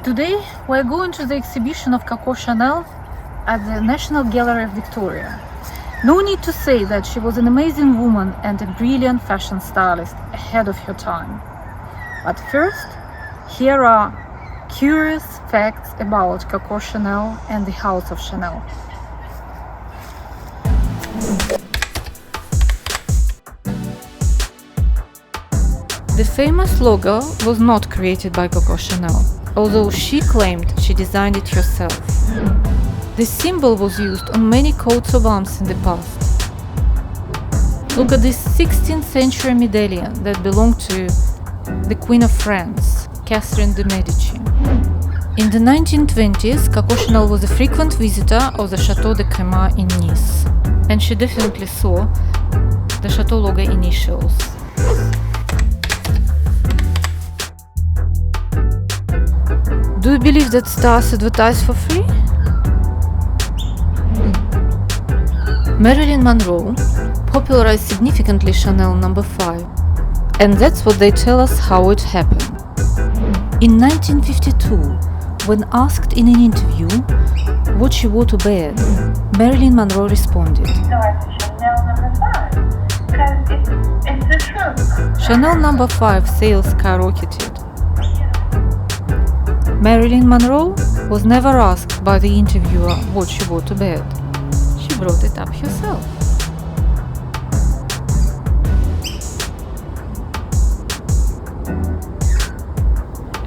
Today we're going to the exhibition of Coco Chanel at the National Gallery of Victoria. No need to say that she was an amazing woman and a brilliant fashion stylist ahead of her time. But first, here are curious facts about Coco Chanel and the House of Chanel. The famous logo was not created by Coco Chanel, although she claimed she designed it herself. This symbol was used on many coats of arms in the past. Look at this 16th century medallion that belonged to the Queen of France, Catherine de Medici. In the 1920s, Coco Chanel was a frequent visitor of the Chateau de Crema in Nice, and she definitely saw the Chateau logo initials. Do you believe that stars advertise for free? Marilyn Monroe popularized significantly Chanel No. 5, and that's what they tell us how it happened. In 1952, when asked in an interview what she wore to bed, Marilyn Monroe responded, So I said Chanel No. 5, because it's the truth. Chanel No. 5 sales skyrocketed. Marilyn Monroe was never asked by the interviewer what she wore to bed. She brought it up herself.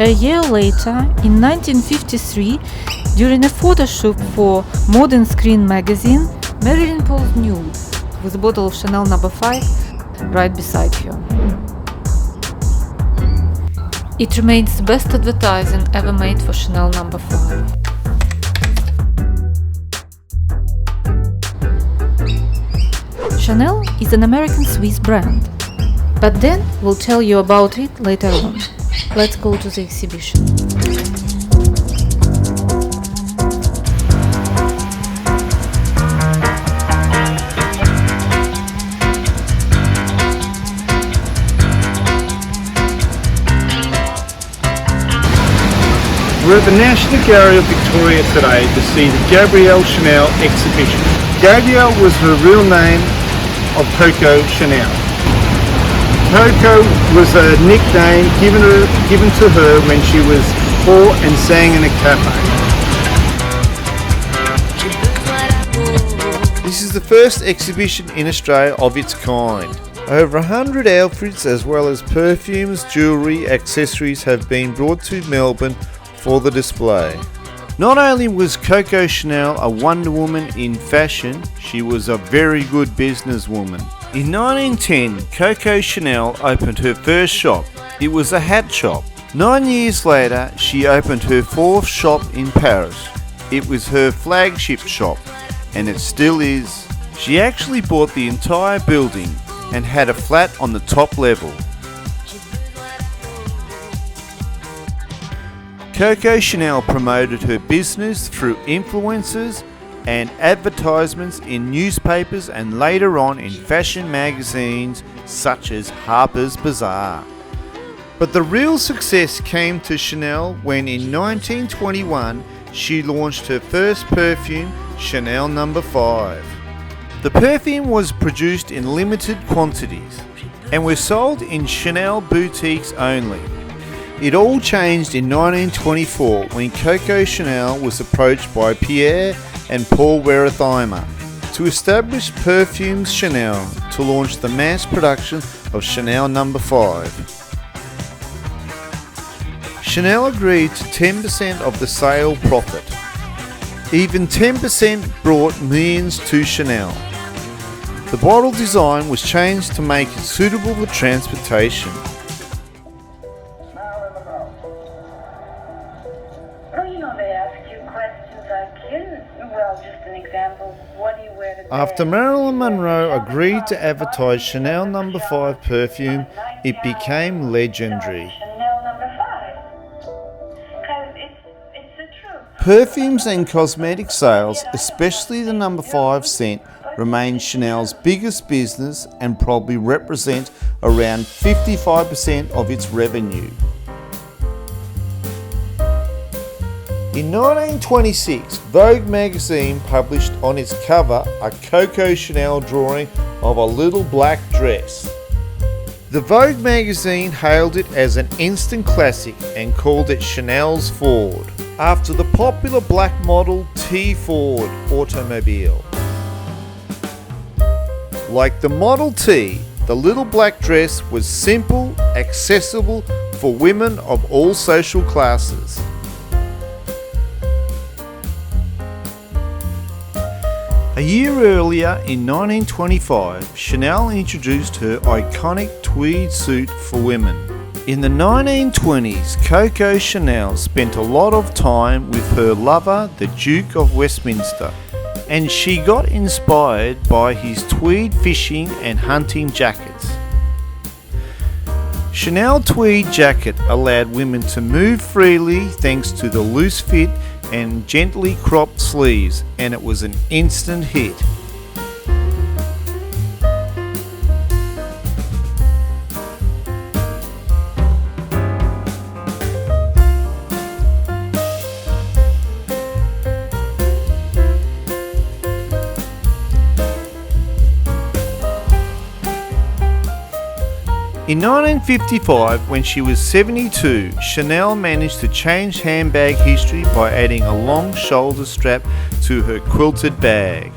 A year later, in 1953, during a photo shoot for Modern Screen magazine, Marilyn posed nude with a bottle of Chanel No. 5 right beside her. It remains the best advertising ever made for Chanel No. 5. Chanel is an American-Swiss brand, but then we'll tell you about it later on. Let's go to the exhibition. We're at the National Gallery of Victoria today to see the Gabrielle Chanel exhibition. Gabrielle was her real name of Coco Chanel. Coco was a nickname given to her when she was 4 and sang in a cafe. This is the first exhibition in Australia of its kind. Over 100 outfits as well as perfumes, jewellery, accessories have been brought to Melbourne for the display. Not only was Coco Chanel a Wonder Woman in fashion, she was a very good businesswoman. In 1910, Coco Chanel opened her first shop. It was a hat shop. 9 years later, she opened her 4th shop in Paris. It was her flagship shop, and it still is. She actually bought the entire building and had a flat on the top level. Coco Chanel promoted her business through influencers and advertisements in newspapers and later on in fashion magazines such as Harper's Bazaar. But the real success came to Chanel when in 1921 she launched her first perfume, Chanel No. 5. The perfume was produced in limited quantities and was sold in Chanel boutiques only. It all changed in 1924 when Coco Chanel was approached by Pierre and Paul Wertheimer to establish Perfumes Chanel to launch the mass production of Chanel No. 5. Chanel agreed to 10% of the sale profit. Even 10% brought millions to Chanel. The bottle design was changed to make it suitable for transportation. After Marilyn Monroe agreed to advertise Chanel No. 5 perfume, it became legendary. Perfumes and cosmetic sales, especially the No. 5 scent, remain Chanel's biggest business and probably represent around 55% of its revenue. In 1926, Vogue magazine published on its cover a Coco Chanel drawing of a little black dress. The Vogue magazine hailed it as an instant classic and called it Chanel's Ford, after the popular black model T Ford automobile. Like the Model T, the little black dress was simple, accessible for women of all social classes. A year earlier, in 1925, Chanel introduced her iconic tweed suit for women. In the 1920s, Coco Chanel spent a lot of time with her lover, the Duke of Westminster, and she got inspired by his tweed fishing and hunting jackets. Chanel tweed jacket allowed women to move freely thanks to the loose fit and gently cropped sleeves, and it was an instant hit. In 1955, when she was 72, Chanel managed to change handbag history by adding a long shoulder strap to her quilted bag.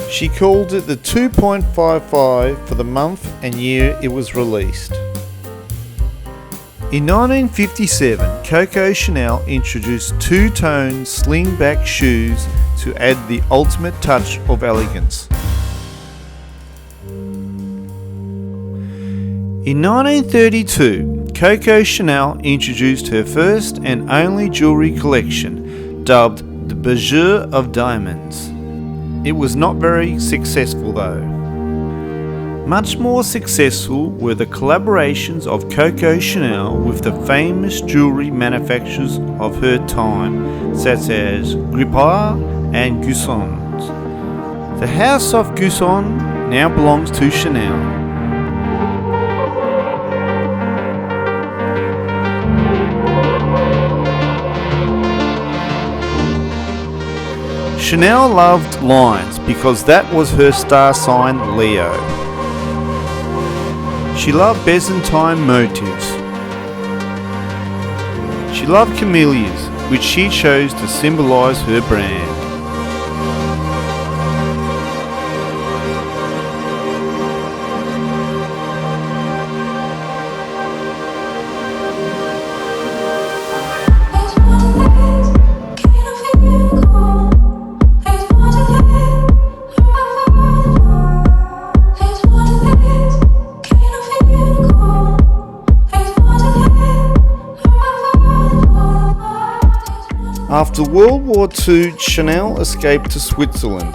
She called it the 2.55 for the month and year it was released. In 1957, Coco Chanel introduced two-tone sling-back shoes to add the ultimate touch of elegance. In 1932, Coco Chanel introduced her first and only jewellery collection, dubbed the Bijou of Diamonds. It was not very successful though. Much more successful were the collaborations of Coco Chanel with the famous jewellery manufacturers of her time, such as Grippard and Guesson. The house of Guesson now belongs to Chanel. Chanel loved lines because that was her star sign, Leo. She loved Byzantine motifs. She loved camellias, which she chose to symbolise her brand. After World War II, Chanel escaped to Switzerland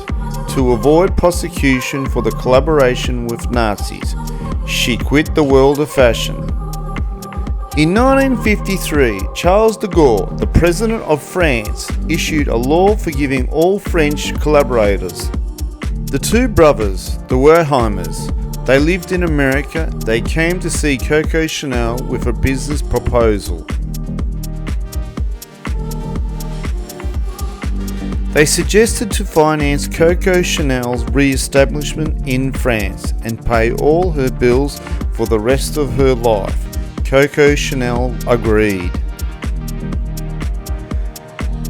to avoid prosecution for the collaboration with Nazis. She quit the world of fashion. In 1953, Charles de Gaulle, the President of France, issued a law forgiving all French collaborators. The two brothers, the Wertheimers, they lived in America. They came to see Coco Chanel with a business proposal. They suggested to finance Coco Chanel's re-establishment in France and pay all her bills for the rest of her life. Coco Chanel agreed.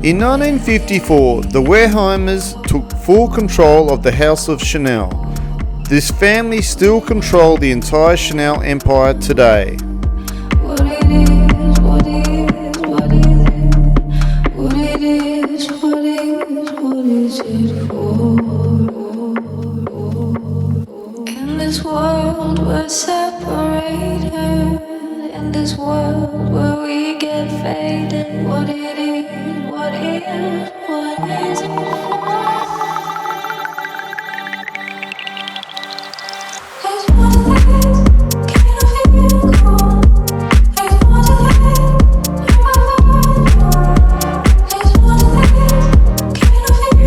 In 1954, the Wertheimers took full control of the House of Chanel. This family still control the entire Chanel empire today. In this world we're separated, in this world where we get faded. What it is, what is, what is it for? There's one thing, can I feel cold? There's one thing, there's one thing, can I feel cold? There's one thing, there's one thing, can I feel cold?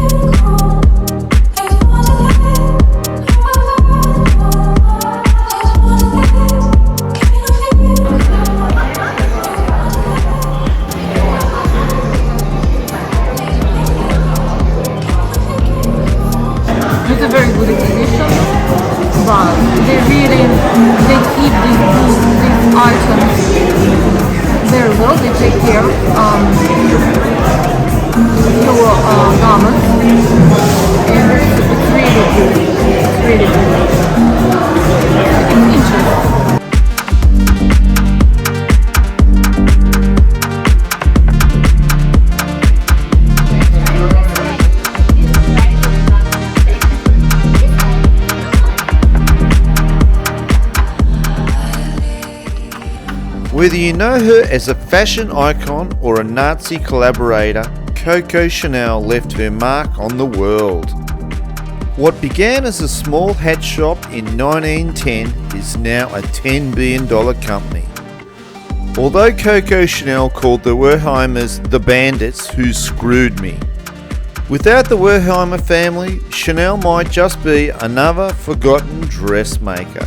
with a very good exhibition, but they keep these items very well. They take care of your garments, and it's really good. It's really good. It's interesting. Whether you know her as a fashion icon or a Nazi collaborator, Coco Chanel left her mark on the world. What began as a small hat shop in 1910 is now a $10 billion company. Although Coco Chanel called the Wertheimers the bandits who screwed me, without the Wertheimer family, Chanel might just be another forgotten dressmaker.